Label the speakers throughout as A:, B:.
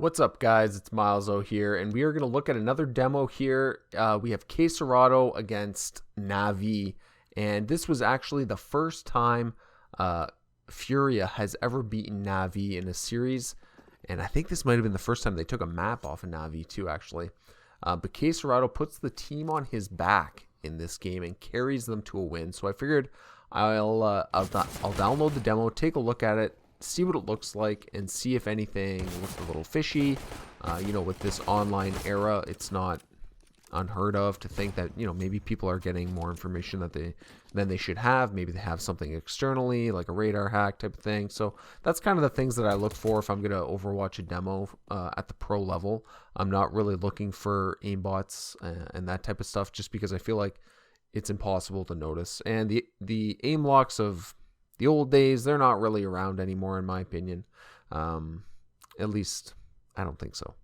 A: What's up, guys? It's Miles'o here, and we are going to look at another demo here. We have KSCERATO against Na'Vi, and this was actually the first time Furia has ever beaten Na'Vi in a series, and I think this might have been the first time they took a map off of Na'Vi too, actually. But KSCERATO puts the team on his back in this game and carries them to a win. So I figured I'll download the demo, take a look at it, see what it looks like, and see if anything looks a little fishy. With this online era, it's not unheard of to think that, maybe people are getting more information than they should have. Maybe they have something externally, like a radar hack type of thing. So that's kind of the things that I look for if I'm going to Overwatch a demo at the pro level. I'm not really looking for aimbots and that type of stuff, just because I feel like it's impossible to notice. And the aim locks of the old days, they're not really around anymore, in my opinion. At least, I don't think so.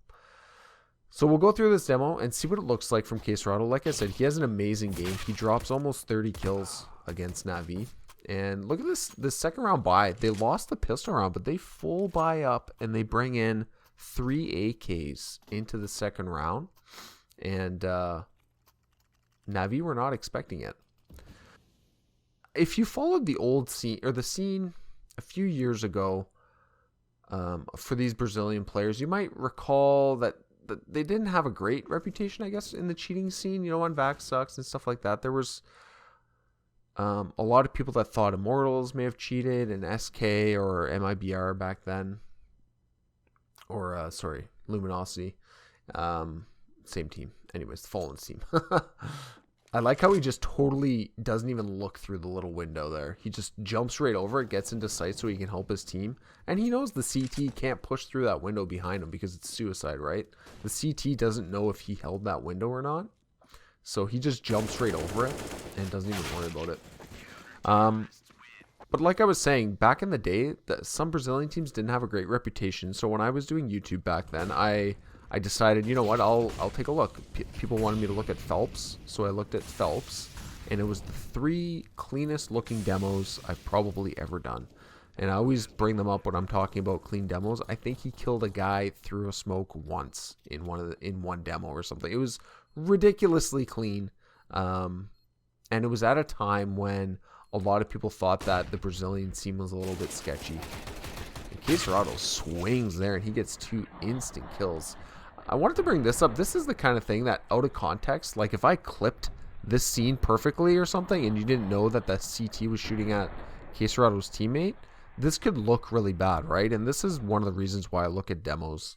A: So we'll go through this demo and see what it looks like from KSCERATO. Like I said, he has an amazing game. He drops almost 30 kills against Na'Vi. And look at this second round buy. They lost the pistol round, but they full buy up and they bring in 3 AKs into the second round. And Na'Vi were not expecting it. If you followed the old scene, or the scene a few years ago for these Brazilian players, you might recall that they didn't have a great reputation, I guess, in the cheating scene, on Vax Sucks and stuff like that. There was a lot of people that thought Immortals may have cheated, and SK or MIBR back then. Or, Luminosity. Same team. Anyways, the Fallen's team. I like how he just totally doesn't even look through the little window there. He just jumps right over it, gets into sight so he can help his team. And he knows the CT can't push through that window behind him because it's suicide, right? The CT doesn't know if he held that window or not. So he just jumps right over it and doesn't even worry about it. But like I was saying, back in the day, some Brazilian teams didn't have a great reputation. So when I was doing YouTube back then, I decided, you know what, I'll take a look. People wanted me to look at Phelps, so I looked at Phelps, and it was the 3 cleanest looking demos I've probably ever done. And I always bring them up when I'm talking about clean demos. I think he killed a guy through a smoke once in one demo or something. It was ridiculously clean, and it was at a time when a lot of people thought that the Brazilian scene was a little bit sketchy. And KSCERATO swings there, and he gets 2 instant kills. I wanted to bring this up. This is the kind of thing that, out of context, like if I clipped this scene perfectly or something and you didn't know that the CT was shooting at KSCERATO's teammate, this could look really bad, right? And this is one of the reasons why I look at demos.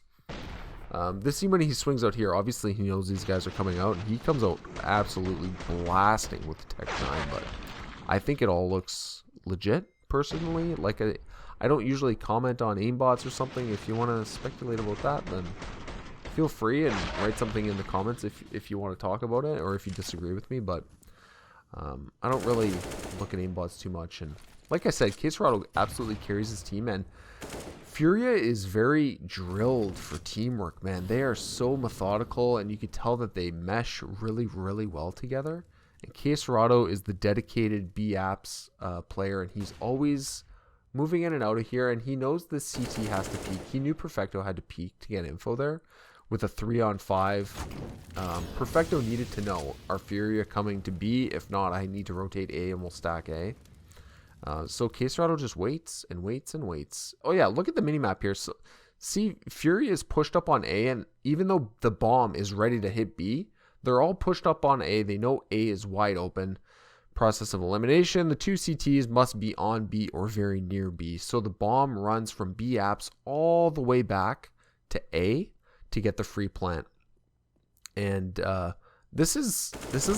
A: This scene when he swings out here, obviously he knows these guys are coming out, and he comes out absolutely blasting with the Tech 9, but I think it all looks legit, personally. Like, I don't usually comment on aimbots or something. If you want to speculate about that, then feel free and write something in the comments if you want to talk about it, or if you disagree with me. But I don't really look at aimbots too much. And like I said, KSCERATO absolutely carries his team, and Furia is very drilled for teamwork, man. They are so methodical, and you can tell that they mesh really, really well together. And KSCERATO is the dedicated B-Apps player, and he's always moving in and out of here, and he knows the CT has to peek. He knew Perfecto had to peek to get info there. With a 3-on-5, Perfecto needed to know, are Furia coming to B? If not, I need to rotate A and we'll stack A. So KSCERATO just waits and waits and waits. Oh yeah, look at the minimap here. So, see, Furia is pushed up on A, and even though the bomb is ready to hit B, they're all pushed up on A. They know A is wide open. Process of elimination. The 2 CTs must be on B or very near B. So the bomb runs from B apps all the way back to A to get the free plant. And this is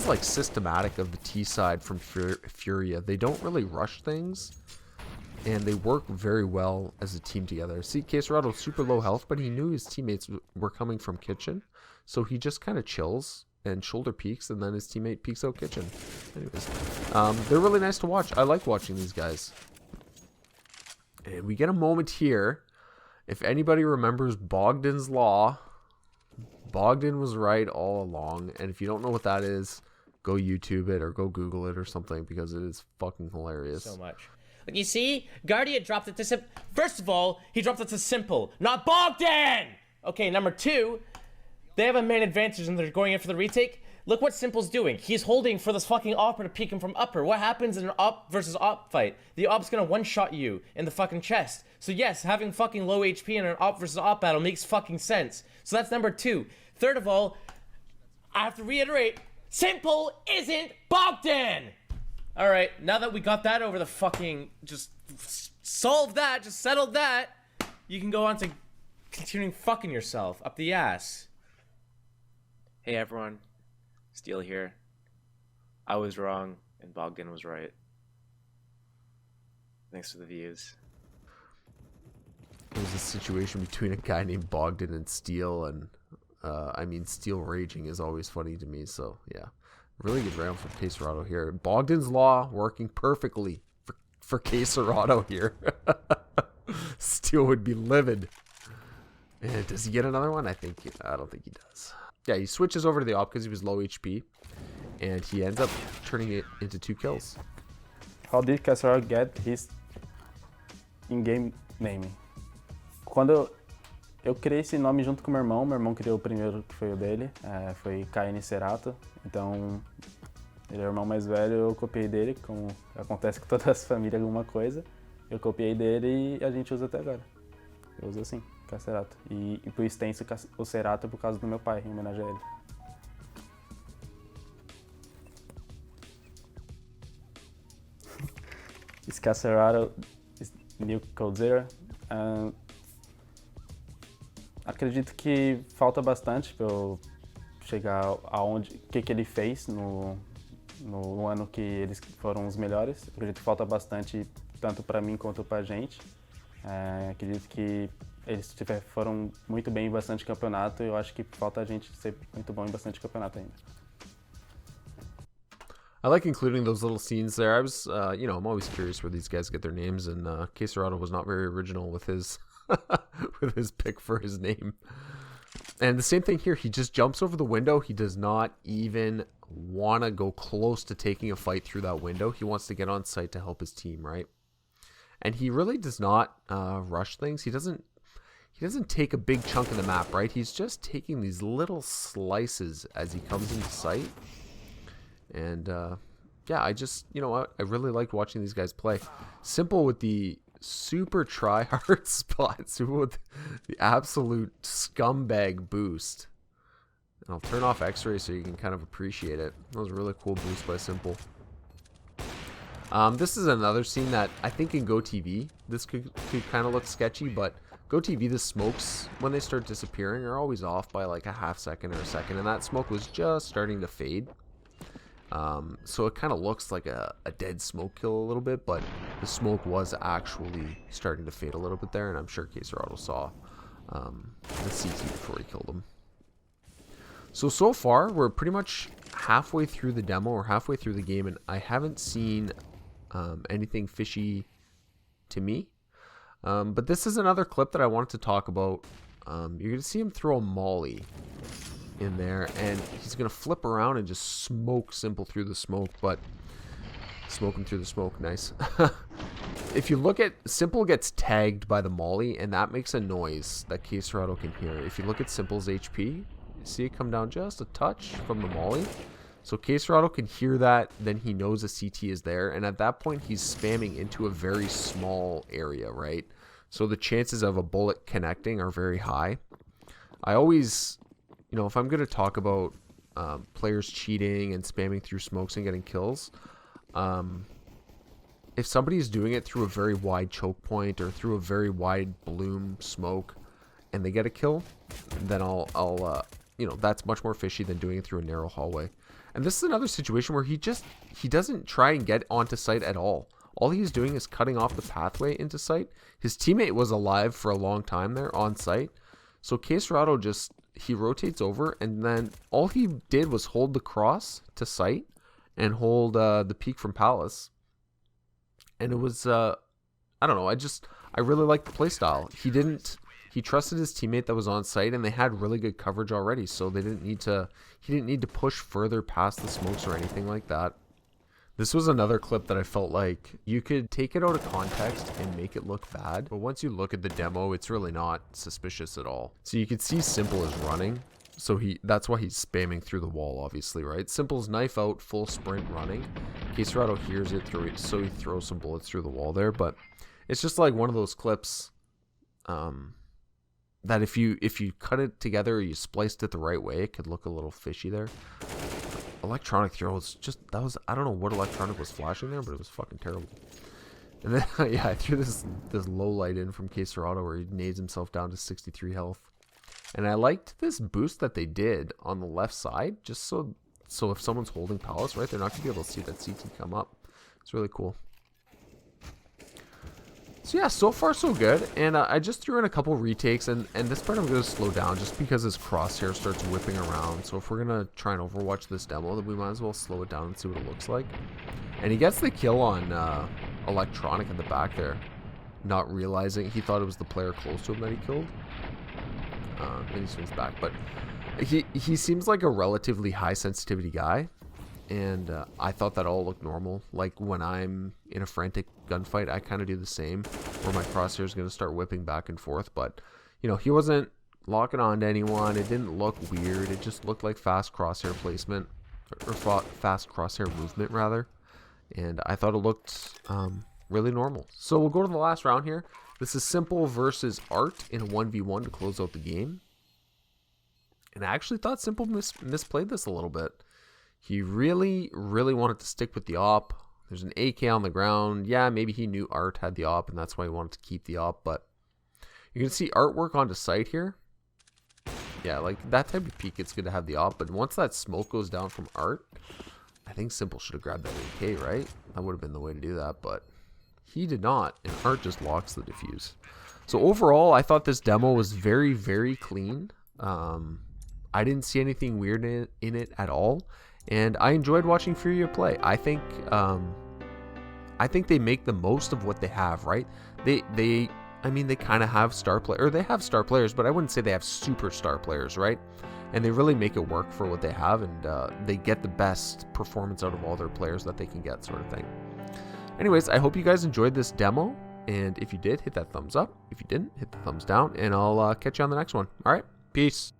A: like systematic of the T side from Furia. They don't really rush things, and they work very well as a team together. See, KSCERATO super low health, but he knew his teammates were coming from kitchen, so he just kind of chills and shoulder peeks, and then his teammate peeks out kitchen. Anyways, they're really nice to watch. I like watching these guys. And we get a moment here. If anybody remembers Bogdan's Law, Bogdan was right all along. And if you don't know what that is, go YouTube it or go Google it or something, because it is fucking hilarious.
B: So much. Like, you see, Guardia dropped it to simple. First of all, he dropped it to simple, not Bogdan! Okay, number 2, they have a main advantage and they're going in for the retake. Look what Simple's doing. He's holding for this fucking Opera to peek him from upper. What happens in an op versus op fight? The op's gonna one-shot you in the fucking chest. So yes, having fucking low HP in an op versus op battle makes fucking sense. So that's number 2. Third of all, I have to reiterate, Simple isn't Bogdan! Alright, now that we got that over the fucking, just solved that, just settled that, you can go on to continuing fucking yourself up the ass.
C: Hey everyone, Steel here. I was wrong and Bogdan was right. Thanks for the views.
A: It was a situation between a guy named Bogdan and Steel, and I mean, Steel raging is always funny to me, so yeah. Really good round for KSCERATO here. Bogdan's Law working perfectly for KSCERATO here. Steel would be livid. And does he get another one? I don't think he does. Yeah, he switches over to the op because he was low HP, and he ends up turning it into 2 kills.
D: How did KSCERATO get his in-game name? Quando eu criei esse nome junto com meu irmão criou o primeiro, que foi o dele, foi Kaike Cerato. Então, ele é o irmão mais velho, eu copiei dele, como acontece com todas as famílias alguma coisa. Eu copiei dele e a gente usa até agora. Eu uso assim, KSCERATO. E por extenso, o Cerato por causa do meu pai, em homenagem a ele. Is KSCERATO new code zero? Acredito que falta bastante para eu chegar aonde, o que ele fez no ano que eles foram os melhores. Acredito que falta bastante tanto para mim quanto para a gente. Acredito que eles foram muito bem em bastante campeonato e eu acho que falta a gente ser muito bom em bastante campeonato ainda.
A: I like including those little scenes there. I was, I'm always curious where these guys get their names, and KSCERATO was not very original with his with his pick for his name. And the same thing here. He just jumps over the window. He does not even want to go close to taking a fight through that window. He wants to get on site to help his team, right? And he really does not rush things. He doesn't take a big chunk of the map, right? He's just taking these little slices as he comes into sight. And yeah, I really liked watching these guys play. Simple with the super try-hard spot. Simple with the absolute scumbag boost. And I'll turn off X-Ray so you can kind of appreciate it. That was a really cool boost by Simple. This is another scene that I think in GoTV, this could kind of look sketchy, but GoTV, the smokes, when they start disappearing, are always off by like a half second or a second, and that smoke was just starting to fade. So it kind of looks like a dead smoke kill a little bit, but the smoke was actually starting to fade a little bit there, and I'm sure KSCERATO saw the CT before he killed him. So far, we're pretty much halfway through the demo, or halfway through the game, and I haven't seen anything fishy to me. But this is another clip that I wanted to talk about. You're going to see him throw a molly in there, and he's going to flip around and just smoke Simple through the smoke, but smoke him through the smoke, nice. If you look at, Simple gets tagged by the molly, and that makes a noise that KSCERATO can hear. If you look at Simple's HP, you see it come down just a touch from the molly. So KSCERATO can hear that, then he knows a CT is there, and at that point he's spamming into a very small area, right? So the chances of a bullet connecting are very high. I always, if I'm going to talk about players cheating and spamming through smokes and getting kills, if somebody's doing it through a very wide choke point or through a very wide bloom smoke and they get a kill, then I'll that's much more fishy than doing it through a narrow hallway. And this is another situation where he doesn't try and get onto site at all. All he's doing is cutting off the pathway into site. His teammate was alive for a long time there on site. So KSCERATO he rotates over, and then all he did was hold the cross to site and hold the peak from Palace. And it was, I don't know, I really liked the playstyle. He trusted his teammate that was on site, and they had really good coverage already, so he didn't need to push further past the smokes or anything like that. This was another clip that I felt like you could take it out of context and make it look bad. But once you look at the demo, it's really not suspicious at all. So you could see Simple is running. So that's why he's spamming through the wall, obviously, right? Simple's knife out, full sprint running. KSCERATO hears it, so he throws some bullets through the wall there. But it's just like one of those clips that if you cut it together or you spliced it the right way, it could look a little fishy there. Electronic throw was just, I don't know what electronic was flashing there, but it was fucking terrible. And then, yeah, I threw this low light in from KSCERATO where he nades himself down to 63 health. And I liked this boost that they did on the left side, just so if someone's holding Palace, right, they're not going to be able to see that CT come up. It's really cool. So yeah, so far so good, and I just threw in a couple retakes, and this part I'm going to slow down just because his crosshair starts whipping around. So if we're going to try and overwatch this demo, then we might as well slow it down and see what it looks like. And he gets the kill on Electronic in the back there, not realizing, he thought it was the player close to him that he killed. And he swings back, but he seems like a relatively high sensitivity guy. And I thought that all looked normal. Like when I'm in a frantic gunfight, I kind of do the same, where my crosshair is going to start whipping back and forth. But, you know, he wasn't locking on to anyone. It didn't look weird. It just looked like fast crosshair placement, or fast crosshair movement, rather. And I thought it looked really normal. So we'll go to the last round here. This is Simple versus Art in a 1v1 to close out the game. And I actually thought Simple misplayed this a little bit. He really, really wanted to stick with the op. There's an AK on the ground. Yeah, maybe he knew Art had the op, and that's why he wanted to keep the op. But you can see artwork onto site here. Yeah, like that type of peek, it's good to have the op. But once that smoke goes down from Art, I think Simple should have grabbed that AK, right? That would have been the way to do that, but he did not. And Art just locks the defuse. So overall, I thought this demo was very, very clean. I didn't see anything weird in it at all. And I enjoyed watching Furia play. I think they make the most of what they have, right? They kind of have star player, or they have star players, but I wouldn't say they have superstar players, right? And they really make it work for what they have, and they get the best performance out of all their players that they can get, sort of thing. Anyways, I hope you guys enjoyed this demo, and if you did, hit that thumbs up. If you didn't, hit the thumbs down, and I'll catch you on the next one. All right, peace.